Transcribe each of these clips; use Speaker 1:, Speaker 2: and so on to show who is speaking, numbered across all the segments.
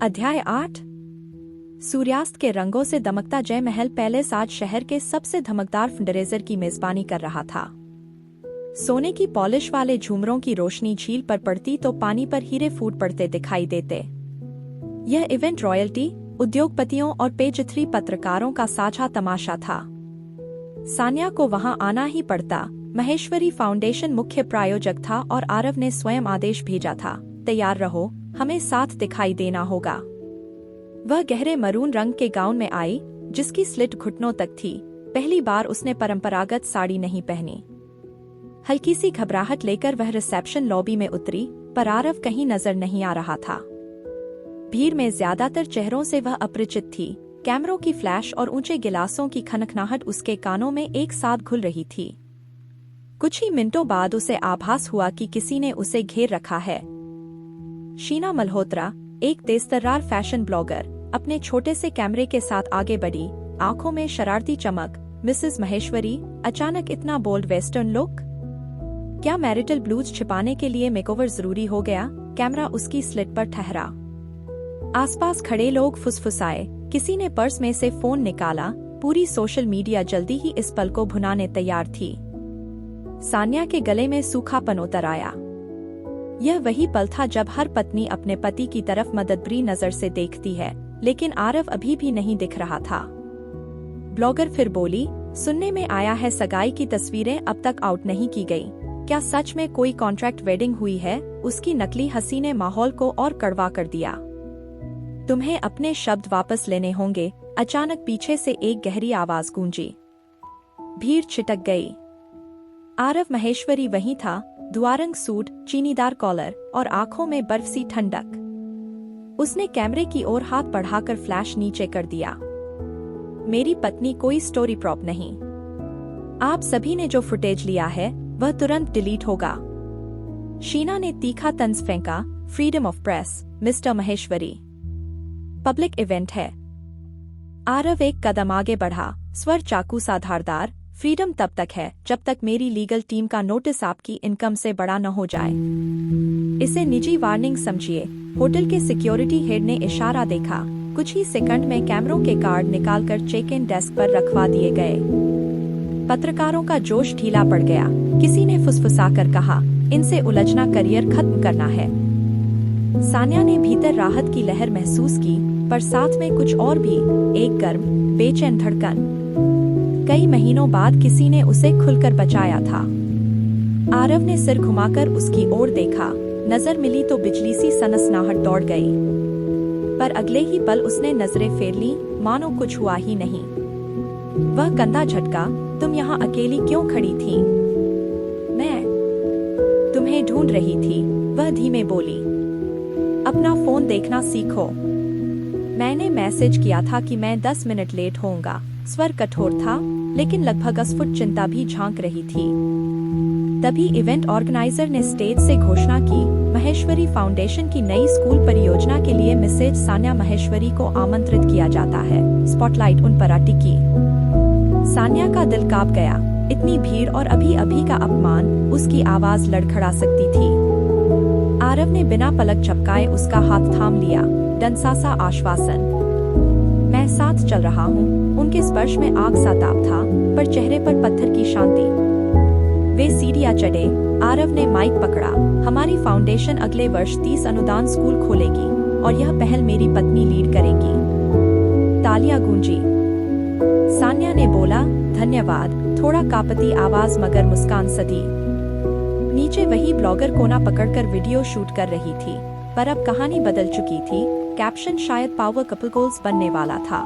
Speaker 1: अध्याय 8। सूर्यास्त के रंगों से दमकता जय महल पैलेस आज शहर के सबसे धमकदार फंडरेजर की मेजबानी कर रहा था। सोने की पॉलिश वाले झूमरों की रोशनी झील पर पड़ती तो पानी पर हीरे फूट पड़ते दिखाई देते। यह इवेंट रॉयल्टी, उद्योगपतियों और पेजथ्री पत्रकारों का साझा तमाशा था। सान्या को वहां आना ही पड़ता। महेश्वरी फाउंडेशन मुख्य प्रायोजक था और आरव ने स्वयं आदेश भेजा था, तैयार रहो, हमें साथ दिखाई देना होगा। वह गहरे मरून रंग के गाउन में आई, जिसकी स्लिट घुटनों तक थी। पहली बार उसने परंपरागत साड़ी नहीं पहनी। हल्की सी घबराहट लेकर वह रिसेप्शन लॉबी में उतरी, पर आरव कहीं नजर नहीं आ रहा था। भीड़ में ज्यादातर चेहरों से वह अपरिचित थी। कैमरों की फ्लैश और ऊंचे गिलासों की खनखनाहट उसके कानों में एक साथ घुल रही थी। कुछ ही मिनटों बाद उसे आभास हुआ कि किसी ने उसे घेर रखा है। शीना मल्होत्रा, एक तेजतर्रार फैशन ब्लॉगर, अपने छोटे से कैमरे के साथ आगे बढ़ी, आंखों में शरारती चमक। मिसेस महेश्वरी, अचानक इतना बोल्ड वेस्टर्न लुक? क्या मैरिटल ब्लूज छिपाने के लिए मेकओवर जरूरी हो गया? कैमरा उसकी स्लिट पर ठहरा। आसपास खड़े लोग फुसफुसाए। किसी ने पर्स में से फोन निकाला। पूरी सोशल मीडिया जल्दी ही इस पल को भुनाने तैयार थी। सान्या के गले में सूखापन उतर आया। यह वही पल था जब हर पत्नी अपने पति की तरफ मददभरी नजर से देखती है, लेकिन आरव अभी भी नहीं दिख रहा था। ब्लॉगर फिर बोली, सुनने में आया है सगाई की तस्वीरें अब तक आउट नहीं की गई। क्या सच में कोई कॉन्ट्रैक्ट वेडिंग हुई है? उसकी नकली हंसी ने माहौल को और कड़वा कर दिया। तुम्हें अपने शब्द वापस लेने होंगे, अचानक पीछे से एक गहरी आवाज गूंजी। भीड़ छिटक गई। आरव महेश्वरी वहीं था, दुआरंग सूट, चीनीदार कॉलर और आंखों में बर्फ सी ठंडक। उसने कैमरे की ओर हाथ बढ़ाकर फ्लैश नीचे कर दिया। मेरी पत्नी कोई स्टोरी प्रॉप नहीं। आप सभी ने जो फुटेज लिया है वह तुरंत डिलीट होगा। शीना ने तीखा तंज फेंका, freedom of press, mister Maheshwari. Public event है। आरव एक कदम आगे बढ़ा, स्वर चाकू सा धारदार। फ्रीडम तब तक है जब तक मेरी लीगल टीम का नोटिस आपकी इनकम से बड़ा न हो जाए। इसे निजी वार्निंग समझिए। होटल के सिक्योरिटी हेड ने इशारा देखा। कुछ ही सेकंड में कैमरों के कार्ड निकालकर चेक इन डेस्क पर रखवा दिए गए। पत्रकारों का जोश ढीला पड़ गया। किसी ने फुसफुसाकर कहा, इनसे उलझना करियर खत्म करना है। सान्या ने भीतर राहत की लहर महसूस की, पर साथ में कुछ और भी, एक गर्म, बेचैन धड़कन। कई महीनों बाद किसी ने उसे खुलकर बचाया था। आरव ने सिर घुमाकर उसकी ओर देखा। नजर मिली तो बिजली सी सनसनाहट दौड़ गई, पर अगले ही पल उसने नजरें फेर ली, मानो कुछ हुआ ही नहीं। वह कंधा झटका, तुम यहाँ अकेली क्यों खड़ी थी? मैं तुम्हें ढूंढ रही थी, वह धीमे बोली। अपना फोन देखना सीखो। मैंने मैसेज किया था कि मैं 10 मिनट लेट होऊंगा। स्वर कठोर था, लेकिन लगभग अस्फुट चिंता भी झांक रही थी। तभी इवेंट ऑर्गेनाइजर ने स्टेज से घोषणा की, महेश्वरी फाउंडेशन की नई स्कूल परियोजना के लिए मिसेज सान्या महेश्वरी को आमंत्रित किया जाता है। स्पॉटलाइट उन पर टिकी। सान्या का दिल कांप गया। इतनी भीड़ और अभी अभी का अपमान, उसकी आवाज लड़खड़ा सकती थी। आरव ने बिना पलक झपकाए उसका हाथ थाम लिया। डंसा सा आश्वासन, मैं साथ चल रहा हूँ। उनके स्पर्श में आग सा ताप था, पर चेहरे पर पत्थर की शांति। वे सीढ़ियां चढ़े। आरव ने माइक पकड़ा। हमारी फाउंडेशन अगले वर्ष 30 अनुदान स्कूल खोलेगी और यह पहल मेरी पत्नी लीड करेंगी। तालियां गूंजी। सान्या ने बोला, धन्यवाद। थोड़ा कांपती आवाज मगर मुस्कान सधी। नीचे वही ब्लॉगर कोना पकड़कर वीडियो शूट कर रही थी, पर अब कहानी बदल चुकी थी। कैप्शन शायद पावर कपल गोल्स बनने वाला था।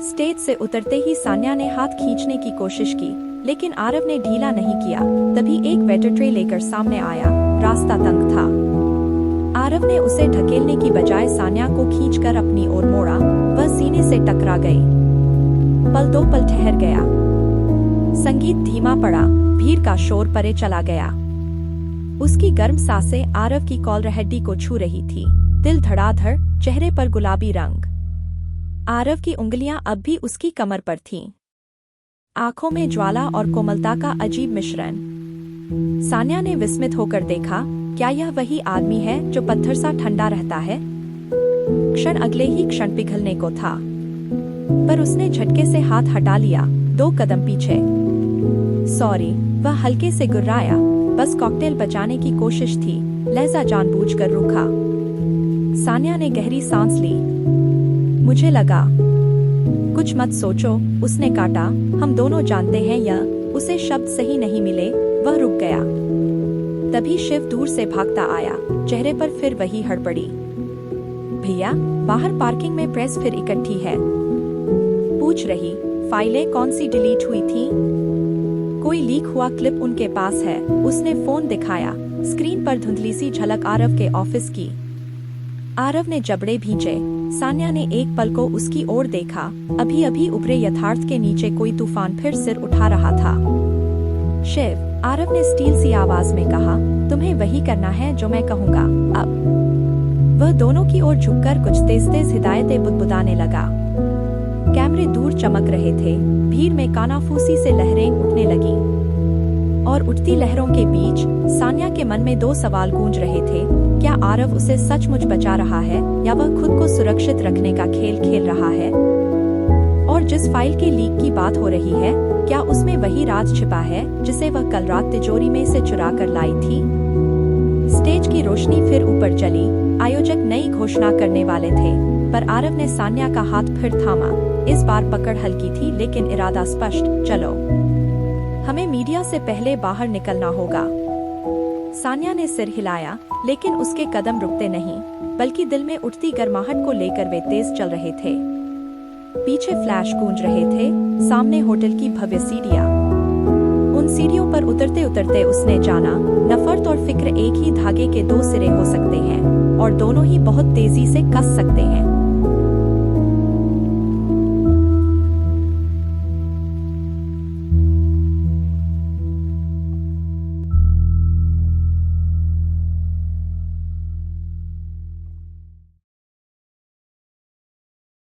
Speaker 1: स्टेज से उतरते ही सान्या ने हाथ खींचने की कोशिश की, लेकिन आरव ने ढीला नहीं किया। तभी एक वेटर ट्रे लेकर सामने आया। रास्ता तंग था। आरव ने उसे ढकेलने की बजाय सान्या को खींचकर अपनी ओर मोड़ा। वह सीने से टकरा गई। पल दो पल ठहर गया। संगीत धीमा पड़ा। भीड़ का शोर परे चला गया। उसकी गर्म सांसें आरव की कॉलर हड्डी को छू रही थी। दिल धड़ाधड़, चेहरे पर गुलाबी रंग। आरव की उंगलियां अब भी उसकी कमर पर थीं। आंखों में ज्वाला और कोमलता का अजीब मिश्रण। सान्या ने विस्मित होकर देखा, क्या यह वही आदमी है जो पत्थर सा ठंडा रहता है? क्षण अगले ही क्षण पिघलने को था, पर उसने झटके से हाथ हटा लिया, 2 कदम पीछे। सॉरी, वह हल्के से गुर्राया, बस कॉकटेल बचाने की कोशिश थी, लहजा जानबूझकर रूखा। सान्या ने गहरी सांस ली। मुझे लगा। कुछ मत सोचो, उसने काटा, हम दोनों जानते हैं यह। उसे शब्द सही नहीं मिले, वह रुक गया। तभी शिव दूर से भागता आया, चेहरे पर फिर वही हड़बड़ी। भैया, बाहर पार्किंग में प्रेस फिर इकट्ठी है, पूछ रही। फाइलें कौन सी डिलीट हुई थी? कोई लीक हुआ क्लिप उनके पास है। उसने फोन दिखाया, स्क्रीन पर धुंधली सी झलक आरव के ऑफिस की। आरव ने जबड़े भींचे। सान्या ने एक पल को उसकी ओर देखा। अभी अभी उभरे यथार्थ के नीचे कोई तूफान फिर सिर उठा रहा था। शिव, आरव ने स्टील सी आवाज में कहा, तुम्हें वही करना है जो मैं कहूँगा। अब वह दोनों की ओर झुककर कुछ तेज तेज हिदायतें बुदबुदाने लगा। कैमरे दूर चमक रहे थे, भीड़ में कानाफूसी से लहरें उठने लगी, और उठती लहरों के बीच सान्या के मन में 2 सवाल गूंज रहे थे। क्या आरव उसे सचमुच बचा रहा है, या वह खुद को सुरक्षित रखने का खेल खेल रहा है? और जिस फाइल के लीक की बात हो रही है, क्या उसमें वही राज छिपा है जिसे वह कल रात तिजोरी में से चुरा कर लाई थी? स्टेज की रोशनी फिर ऊपर चली। आयोजक नई घोषणा करने वाले थे, पर आरव ने सान्या का हाथ फिर थामा। इस बार पकड़ हल्की थी, लेकिन इरादा स्पष्ट। चलो, हमें मीडिया से पहले बाहर निकलना होगा। सान्या ने सिर हिलाया, लेकिन उसके कदम रुकते नहीं, बल्कि दिल में उठती गर्माहट को लेकर वे तेज चल रहे थे। पीछे फ्लैश गूंज रहे थे, सामने होटल की भव्य सीढ़ियां। उन सीढ़ियों पर उतरते उतरते उसने जाना, नफरत और फिक्र एक ही धागे के 2 सिरे हो सकते हैं, और दोनों ही बहुत तेजी से कस सकते हैं।